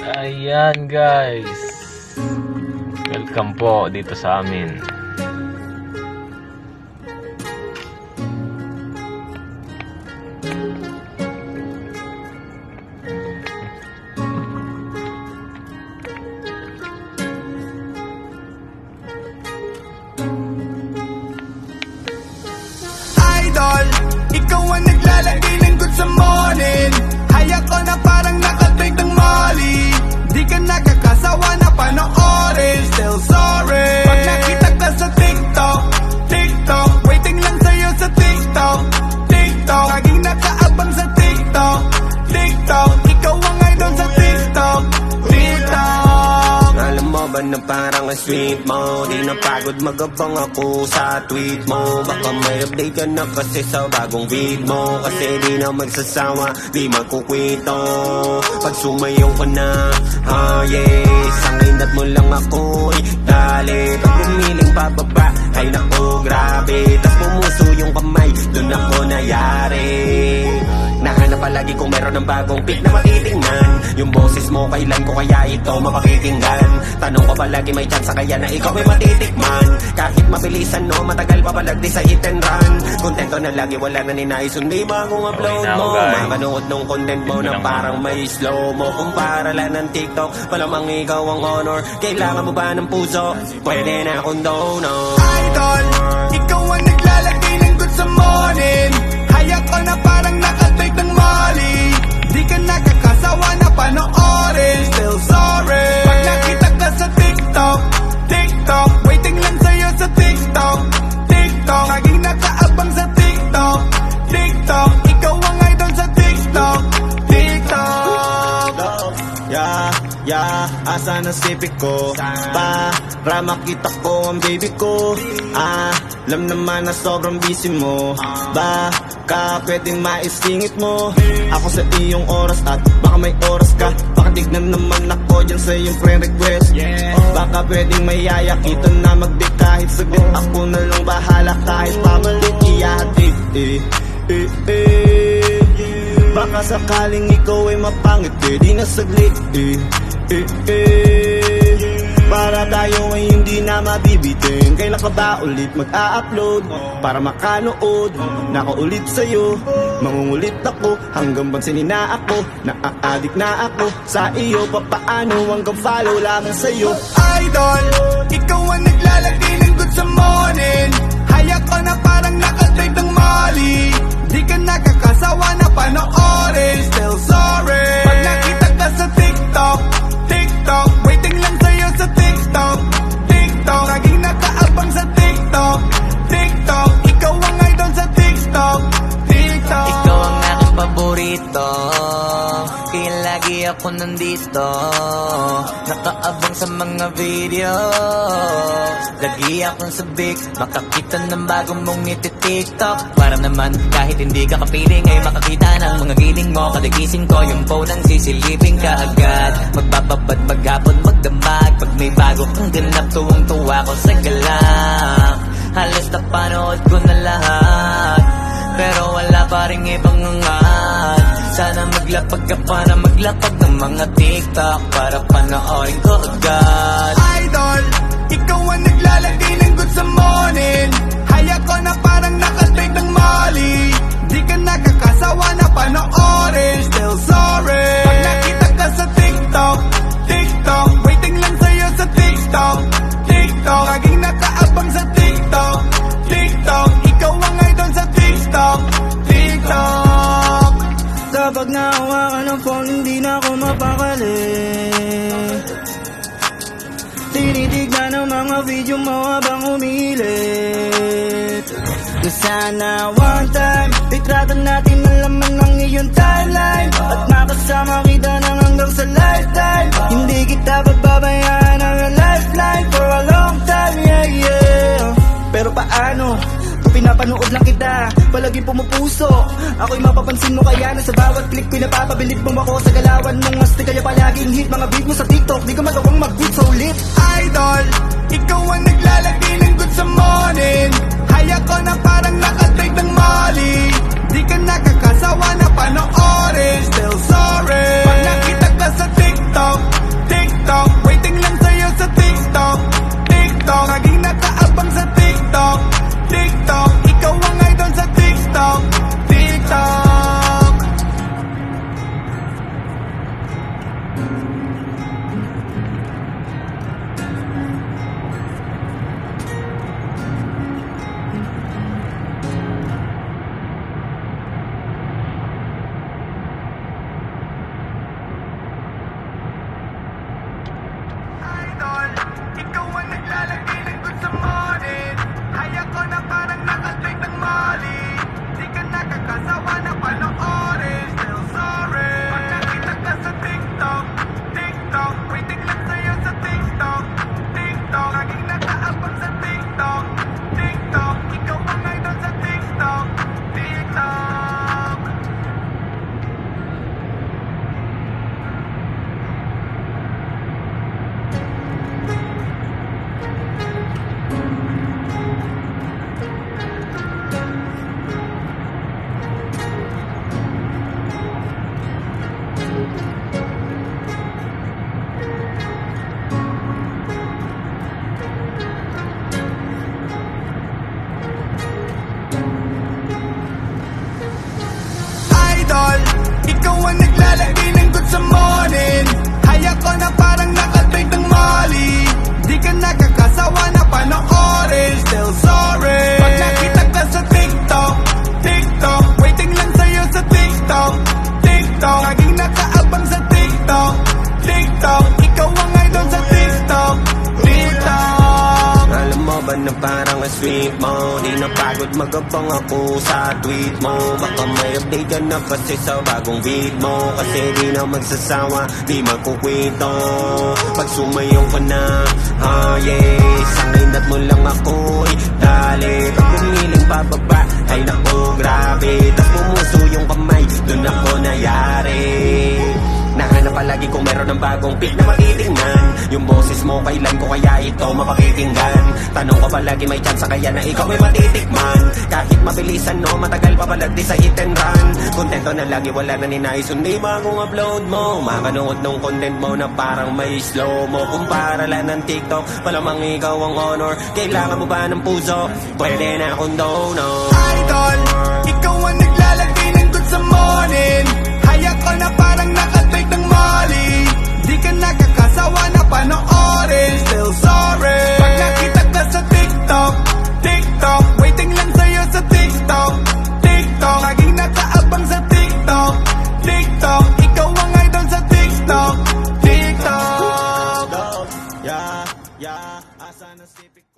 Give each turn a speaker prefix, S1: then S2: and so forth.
S1: Ayan guys, welcome po dito sa amin.
S2: Idol, ikaw ang naglalagay ng good sa morning. Hayak ko na parang nakatake ng Molly. Di ka nakakasawa na panoorin. Still sorry. Pag nakita ka sa TikTok, waiting lang sa'yo sa TikTok. Laging nakaabang sa TikTok. Ikaw ang idol sa TikTok.
S3: Alam mo ba na parang ang sweet mo? Di na pagod magabang ako sa tweet mo. Baka may update ka na kasi sa bagong beat mo. Kasi di na magsasawa, di magkukwento. Pag sumayaw ka na, yes, sanginat mo lang ako, dali. Pag bumiling pababa, ay naku, grabe. Tas pumuso yung kamay, dun ako nayari. Nahanap palagi kung meron ng bagong pick na matitingnan. Yung boses mo, kailan ko kaya ito mapakikinggan? Tanong ko palagi may chance kaya na ikaw ay matitikman. Kahit mabilisan no, matagal pa palagdi sa hit and run. Kontento na lagi, wala na ninais, hindi bagong upload mo. Makanood nung content mo na parang may slow mo. Kung para lang ng TikTok, malamang ikaw ang honor. Kailangan mo ba ng puso? Pwede na akong donor.
S2: Idol, ikaw ang naglalagay ng good sa morning. Hayak ko na parang nakatake ng Molly. Di ka nakakasawa na panoorin. Still sorry. Pag nakita ka sa TikTok, waiting lang sa'yo sa TikTok. Laging nakaabang sa TikTok. Ikaw ang idol sa TikTok.
S3: Asa na sipik ko para makita ko ang baby ko. Alam naman na sobrang busy mo. Baka pwedeng maisingit mo ako sa iyong oras at baka may oras ka. Baka tignan naman ako dyan sa iyong friend request. Baka pwedeng may yayakita na mag-date kahit saglit. Ako na lang bahala kahit pabalik iyahatid. Baka sakaling ikaw ay mapangit, di na saglit. Para tayo ay hindi na mabibitin. Kailan ka ba ulit mag-a-upload? Para makanood, nakaulit sa'yo. Mangungulit ako hanggang bansinin na ako. Naa-addict na ako sa iyo. Papaano hanggang follow lamang sa'yo.
S2: Idol, ikaw ang naglalagay ng good sa morning. Hayak ko na parang nakatake ng Molly. Di ka nakakasawa na panoorin. Still sorry. Pag nakita ka sa TikTok, waiting lang sa'yo sa TikTok. Laging nakaabang sa TikTok. Ikaw ang idol sa TikTok.
S4: Ikaw ang aking paborito, kaya lagi ako nandito. Nakaabang sa mga video, lagi akong sabik. Makakita ng bagong mong ngiti-TikTok. Para naman kahit hindi ka kapiling ay makakita ng mga giling mo. Kadagising ko yung phone ang sisilipin ka agad. Magbababad, maghapon, magdamag. Pag may bago kang ganap, tuwang-tuwa ko sa galak. Halos napanood ko na lahat, pero wala pa rin ibang angat. Sana maglapag ka pa na maglapag ng mga TikTok para panoorin ko agad.
S2: Idol, ikaw ang naglalagay ng good sa morning. Hayak ko na parang nakatake ng Molly. Di ka nakakasawa na panoorin. Still sorry. Pag nakita ka sa TikTok, waiting lang sa'yo sa TikTok. Laging nakaabang sa TikTok. Ikaw ang idol sa TikTok.
S3: Kapag nahawakan ng phone, hindi na ako mapakali. Tinitignan ang mga video mo habang umilit. Sana one time, litrato natin ang laman ng iyong timeline. At makasama kita nang hanggang sa lifetime. Hindi kita pababayaan ang lifeline for a long time, yeah. Pero paano? Kung pinapanood lang kita, palagi pumupuso. Ako'y mapapansin mo kaya na sa bawat click ko'y napapabilib mo ako sa galawan mong asti. Kaya palaging hit mga beat mo sa TikTok, di ka magawang mag-beat so lit.
S2: Idol, ikaw ang naglalagay ng good sa morning. Hayak ko na parang nakatake ng Molly. Di ka nakakasawa na panoorin. Still sorry. Pag nakita ka sa TikTok, naglalagay ng good sa morning. Ay ako na parang nakatake ng Molly. Di ka nakakasawa na panoorin. Still sorry. Pag nakita ka sa TikTok, TikTok, waiting lang sa'yo sa TikTok, TikTok. Laging nakaabang sa TikTok, TikTok. Ikaw ang idol sa TikTok, TikTok. Idol, ikaw ang naglalagay ng good sa morning. Hay ako na parang nakatake ng Molly. Di ka nakakasawa na panoorin. Still sorry. Pag nakita ka sa TikTok, TikTok, waiting lang sa'yo sa TikTok, TikTok. Laging nakaabang sa TikTok, TikTok. Ikaw ang idol sa TikTok, TikTok.
S3: Alam mo ba na parang ang sweet mo? Di na pagod magabang ako sa tweet mo. Baka may update ka na kasi sa bagong beat mo. Kasi di na magsasawa, di magkukwento. Pag sumayaw ka na, yes. Sanginat mo lang ako, dali. Pag pumiling pababa, ay naku, grabe. Tas pumuso yung kamay, dun ako nayari. Nahanap palagi kung meron ng bagong pick na matitingnan. Yung boses mo, kailan ko kaya ito mapakikinggan? Tanong ko palagi may chance kaya na ikaw ay matitikman. Kahit mabilisan no, matagal pa palagdi sa hit and run. Kontento na lagi, wala na ninais, hindi bagong upload mo. Makanood ng content mo na parang may slow mo. Kumpara lang ng TikTok, malamang ikaw ang honor. Kailangan mo ba ng puso? Pwede na akong donor.
S2: Idol, ikaw ang naglalagay ng good sa morning. Hay ako na parang nakatake ng Molly. Di ka nakakasawa na panoorin. Still sorry. Pag nakita ka sa TikTok, TikTok, waiting lang sa'yo sa TikTok, TikTok. Laging nakaabang sa TikTok, TikTok. Ikaw ang idol sa TikTok, TikTok.
S3: Yeah, asa na sipik ko?